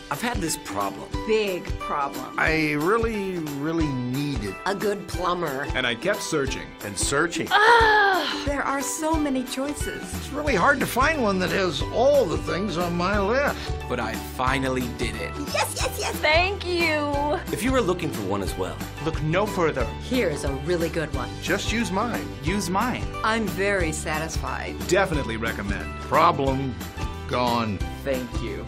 I've had this problem. Big problem. I really needed. A good plumber. And I kept searching. And searching. There are so many choices. It's really hard to find one that has all the things on my list. But I finally did it. Yes. Thank you. If you were looking for one as well, Look no further. Here's a really good one. Just use mine. Use mine. I'm very satisfied. Definitely recommend. Problem gone. Thank you.